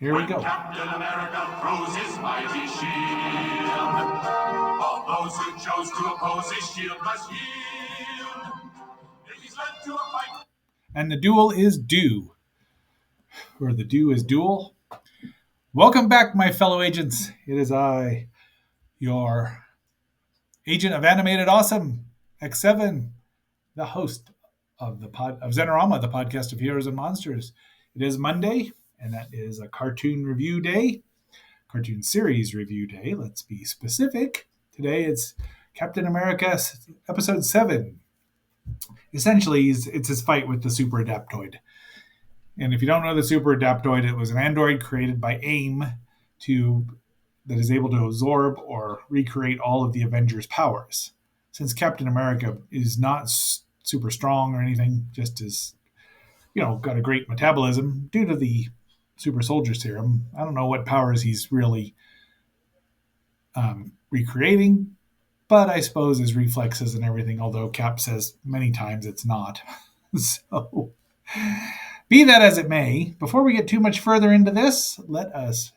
Here we go. Captain America throws his mighty shield, all those who chose to oppose his shield must yield. If he's led to a fight. And the duel is due. Or the due is duel. Welcome back, my fellow agents. It is I, your agent of animated awesome, X7, the host of Zenorama, the podcast of heroes and monsters. It is Monday, and that is a cartoon review day, cartoon series review day. Let's be specific. Today it's Captain America episode 7. Essentially, it's his fight with the Super Adaptoid. And if you don't know the Super Adaptoid, it was an android created by AIM that is able to absorb or recreate all of the Avengers' powers. Since Captain America is not super strong or anything, just as got a great metabolism due to the super soldier serum. I don't know what powers he's really recreating, but I suppose his reflexes and everything, although Cap says many times it's not. So, be that as it may, before we get too much further into this, let us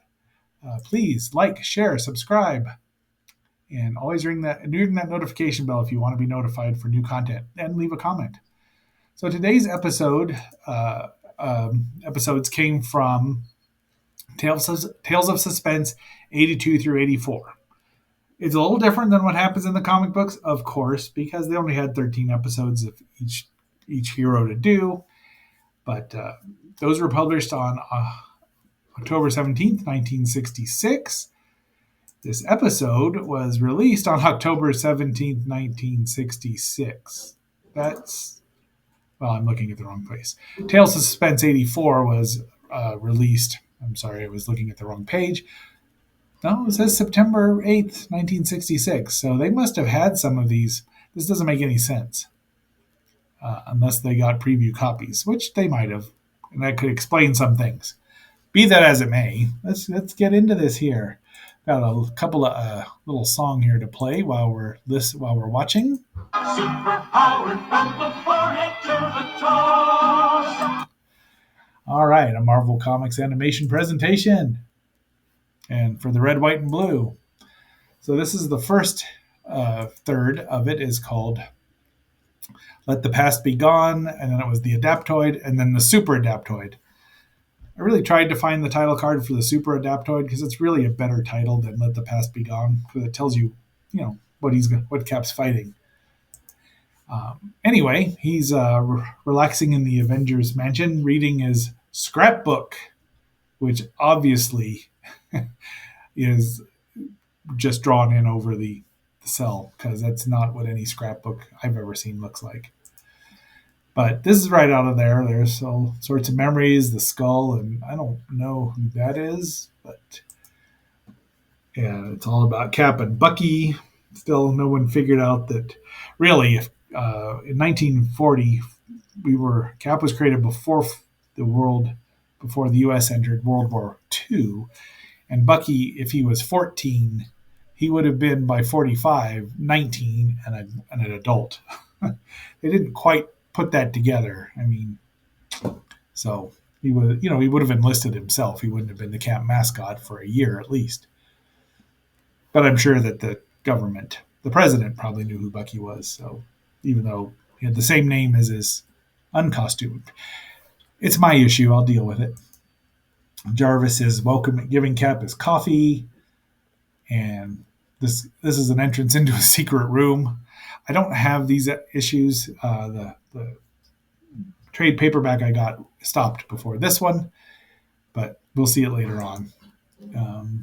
please like, share, subscribe, and always ring that notification bell if you want to be notified for new content, and leave a comment. So today's episodes came from Tales of Suspense 82 through 84. It's a little different than what happens in the comic books, of course, because they only had 13 episodes of each hero to do. But those were published on October 17th, 1966. This episode was released on October 17th, 1966. I'm looking at the wrong place. Tales of Suspense 84 was released. I'm sorry, I was looking at the wrong page. No, it says September 8th, 1966. So they must have had some of these. This doesn't make any sense. Unless they got preview copies, which they might have. And that could explain some things. Be that as it may, let's get into this here. Got a couple of little song here to play while we're watching. Superpowered from the forehead to the toes. All right, a Marvel Comics animation presentation, and for the red, white, and blue. So this is the first third of it is called "Let the Past Be Gone," and then it was the Adaptoid, and then the Super Adaptoid. I really tried to find the title card for the Super Adaptoid because it's really a better title than "Let the Past Be Gone" because it tells you, what Cap's fighting. Anyway, he's relaxing in the Avengers mansion, reading his scrapbook, which obviously is just drawn in over the cell because that's not what any scrapbook I've ever seen looks like. But this is right out of there. There's all sorts of memories, the skull, and I don't know who that is, but yeah, it's all about Cap and Bucky. Still, no one figured out that really, in 1940, Cap was created before the U.S. entered World War II, and Bucky, if he was 14, he would have been by 45, 19, and an adult. They didn't quite put that together. I mean, so he would have enlisted himself. He wouldn't have been the camp mascot for a year at least. But I'm sure that the president probably knew who Bucky was. So even though he had the same name as his uncostumed, it's my issue. I'll deal with it. Jarvis is giving Cap his coffee, and this is an entrance into a secret room. I don't have these issues. The trade paperback I got stopped before this one, but we'll see it later on.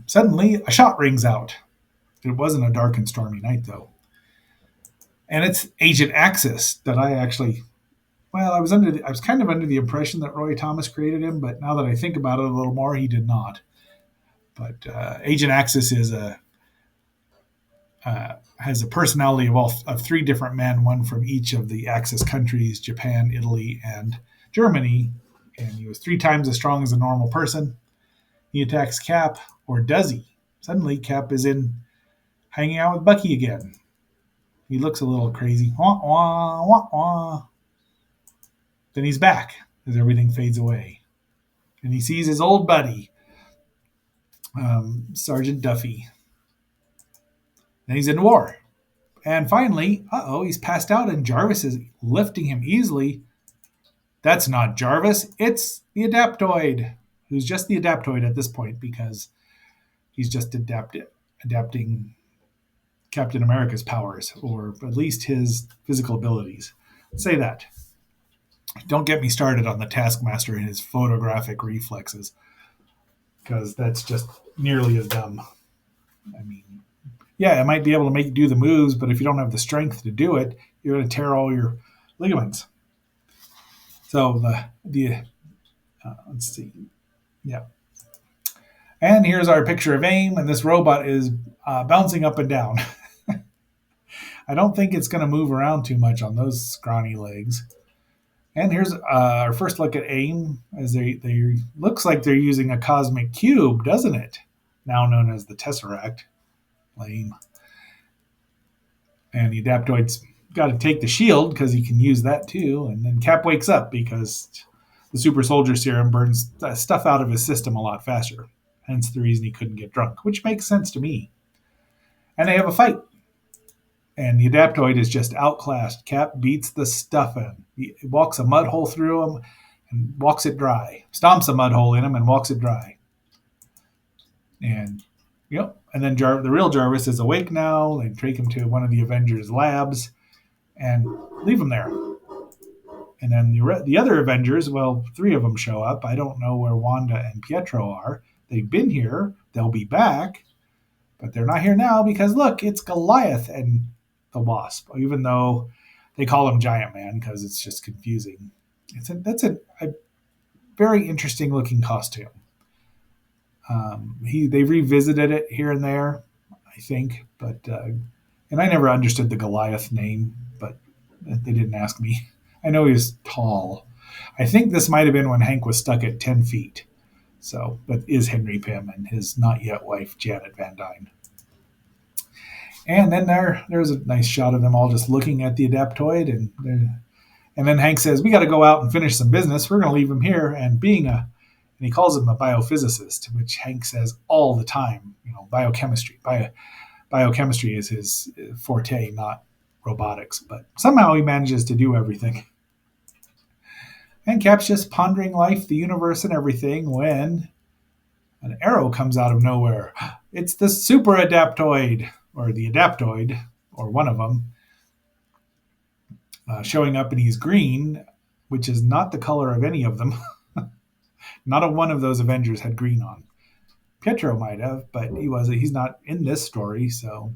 Suddenly, a shot rings out. It wasn't a dark and stormy night, though. And it's Agent Axis that I was kind of under the impression that Roy Thomas created him, but now that I think about it a little more, he did not. But Agent Axis has a personality of 3 different men, one from each of the Axis countries, Japan, Italy, and Germany. And he was 3 times as strong as a normal person. He attacks Cap, or does he? Suddenly, Cap is hanging out with Bucky again. He looks a little crazy. Wah, wah, wah, wah. Then he's back as everything fades away. And he sees his old buddy, Sergeant Duffy. Then he's in war. And finally, he's passed out and Jarvis is lifting him easily. That's not Jarvis, it's the Adaptoid, who's just the Adaptoid at this point because he's just adapting Captain America's powers, or at least his physical abilities. Say that. Don't get me started on the Taskmaster and his photographic reflexes, because that's just nearly as dumb. I mean, yeah, it might be able to make you do the moves, but if you don't have the strength to do it, you're going to tear all your ligaments. So the let's see, yeah. And here's our picture of AIM, and this robot is bouncing up and down. I don't think it's going to move around too much on those scrawny legs. And here's our first look at AIM, as they looks like they're using a cosmic cube, doesn't it? Now known as the Tesseract. Lame. And the Adaptoid's got to take the shield because he can use that too. And then Cap wakes up because the super soldier serum burns stuff out of his system a lot faster. Hence the reason he couldn't get drunk, which makes sense to me. And they have a fight. And the Adaptoid is just outclassed. Cap beats the stuff in. He walks a mud hole through him and walks it dry. Stomps a mud hole in him and walks it dry. And and then the real Jarvis is awake now. They take him to one of the Avengers' labs and leave him there. And then the other Avengers, well, three of them show up. I don't know where Wanda and Pietro are. They've been here. They'll be back. But they're not here now because, look, it's Goliath and the Wasp, even though they call him Giant Man because it's just confusing. That's a very interesting looking costume. They revisited it here and there, I think, but and I never understood the Goliath name, but they didn't ask me. I know he was tall. I think this might have been when Hank was stuck at 10 feet. So, but is Henry Pym and his not yet wife Janet Van Dyne. And then there's a nice shot of them all just looking at the Adaptoid, and then Hank says, "We got to go out and finish some business. We're going to leave him here." And he calls him a biophysicist, which Hank says all the time. Biochemistry. Biochemistry is his forte, not robotics. But somehow he manages to do everything. And Cap's just pondering life, the universe, and everything when an arrow comes out of nowhere. It's the Super Adaptoid, or the Adaptoid, or one of them, showing up, and he's green, which is not the color of any of them. Not a one of those Avengers had green on. Pietro might have, but he's not in this story, so.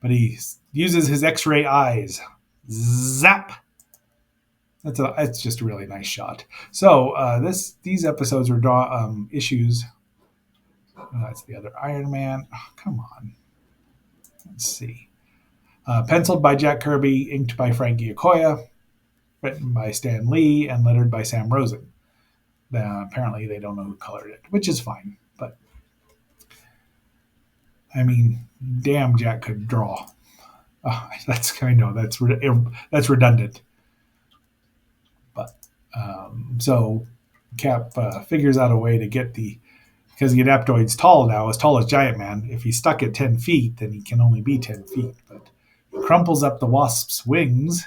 But he uses his X-ray eyes. Zap! It's just a really nice shot. So these episodes are issues. That's the other Iron Man. Oh, come on. Let's see. Penciled by Jack Kirby, inked by Frank Giacoya, written by Stan Lee, and lettered by Sam Rosen. Apparently they don't know who colored it, which is fine. But I mean, damn, Jack could draw. Oh, that's redundant. But so Cap figures out a way to get because the Adaptoid's tall now, as tall as Giant Man. If he's stuck at 10 feet, then he can only be 10 feet. But he crumples up the Wasp's wings,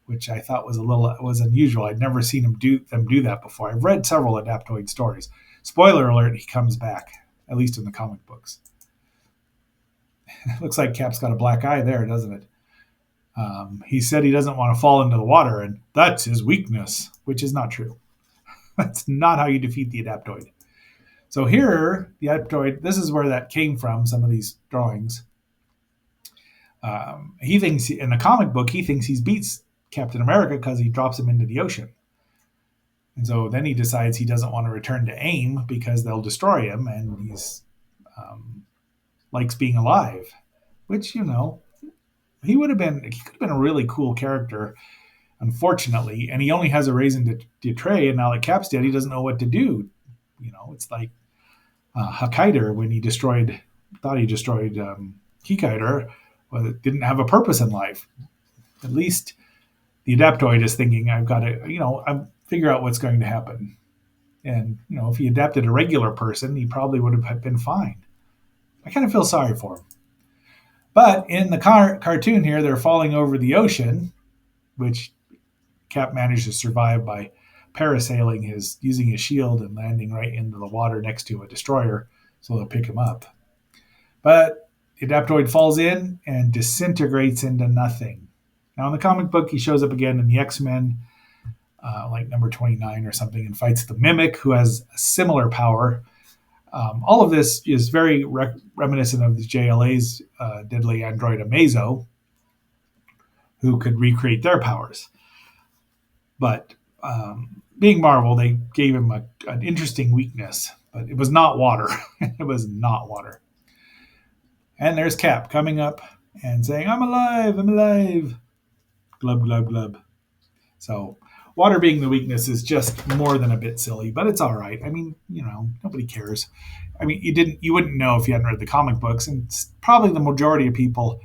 which I thought was unusual. I'd never seen them do that before. I've read several Adaptoid stories. Spoiler alert, he comes back, at least in the comic books. It looks like Cap's got a black eye there, doesn't it? He said he doesn't want to fall into the water, and that's his weakness, which is not true. That's not how you defeat the Adaptoid. So here, the Adaptoid, this is where that came from, some of these drawings. He thinks, in the comic book, he beats Captain America because he drops him into the ocean. And so then he decides he doesn't want to return to AIM because they'll destroy him, and he's likes being alive, which, he could have been a really cool character, unfortunately, and he only has a reason to betray, and now that Cap's dead, he doesn't know what to do. It's like Hakaider when he thought he destroyed Kikaider, well, it didn't have a purpose in life. At least the Adaptoid is thinking, I've got to, figure out what's going to happen. And, if he adapted a regular person, he probably would have been fine. I kind of feel sorry for him. But in the cartoon here, they're falling over the ocean, which Cap managed to survive by parasailing using his shield and landing right into the water next to a destroyer, so they'll pick him up. But the Adaptoid falls in and disintegrates into nothing. Now, in the comic book, he shows up again in the X-Men, like number 29 or something, and fights the Mimic, who has a similar power. All of this is very reminiscent of the JLA's deadly android Amazo, who could recreate their powers. But being Marvel, they gave him an interesting weakness, but it was not water. It was not water. And there's Cap coming up and saying, "I'm alive, I'm alive." Glub, glub, glub. So water being the weakness is just more than a bit silly, but it's all right. I mean, nobody cares. I mean, you wouldn't know if you hadn't read the comic books, and probably the majority of people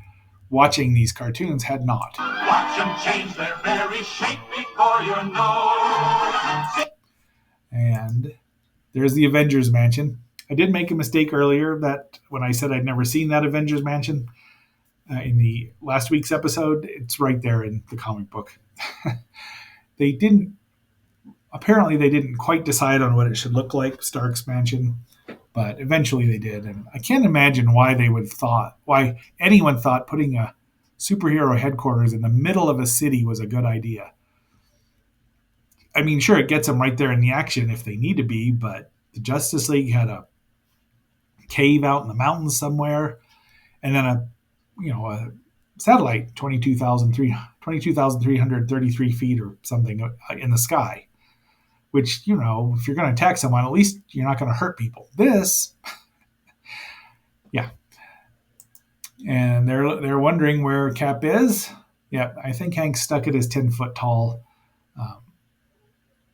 watching these cartoons had not. Watch them change their very shape before your nose. And there's the Avengers Mansion. I did make a mistake earlier that when I said I'd never seen that Avengers Mansion in the last week's episode, it's right there in the comic book. Apparently they didn't quite decide on what it should look like, Stark's mansion, but eventually they did. And I can't imagine why anyone thought putting a superhero headquarters in the middle of a city was a good idea. I mean, sure, it gets them right there in the action if they need to be, but the Justice League had a cave out in the mountains somewhere, and then a satellite 22,333 feet or something in the sky, which, if you're going to attack someone, at least you're not going to hurt people. This, yeah. And they're wondering where Cap is. Yeah, I think Hank's stuck at his 10-foot tall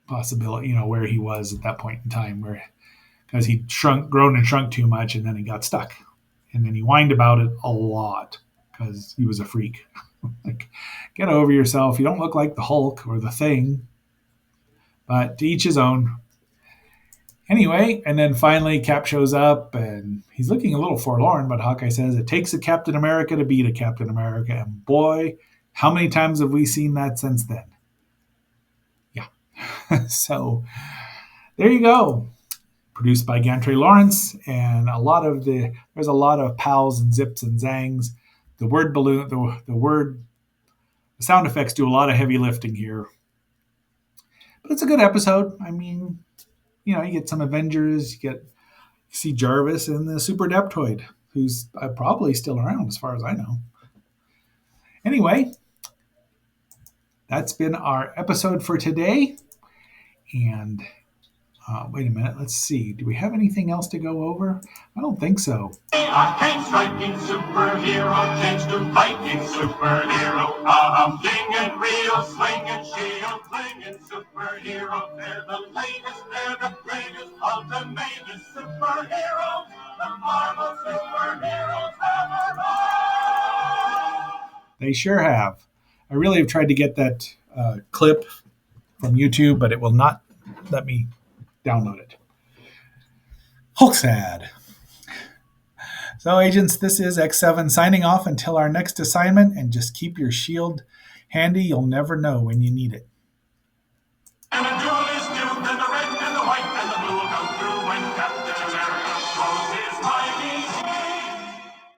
possibility, where he was at that point in time, because he grown and shrunk too much, and then he got stuck. And then he whined about it a lot because he was a freak. Like, get over yourself. You don't look like the Hulk or the Thing. But to each his own. Anyway, and then finally Cap shows up, and he's looking a little forlorn, but Hawkeye says it takes a Captain America to beat a Captain America. And boy, how many times have we seen that since then? Yeah. So there you go. Produced by Gantry Lawrence, and there's a lot of pows and zips and zangs. The word balloon, the sound effects do a lot of heavy lifting here. But it's a good episode. I mean, you get some Avengers, you see Jarvis and the Super Adaptoid, who's probably still around as far as I know. Anyway, that's been our episode for today. And wait a minute, let's see. Do we have anything else to go over? I don't think so. A paint-striking superhero changed to Viking superhero. A flinging real, slinging shield, flinging superhero. They're the latest, they're the greatest, ultimate superheroes. The Marvel superheroes have arrived. They sure have. I really have tried to get that clip from YouTube, but it will not let me download it. Hulk sad. So, agents, this is X7 signing off until our next assignment, and just keep your shield handy. You'll never know when you need it. And a duel is due, then the red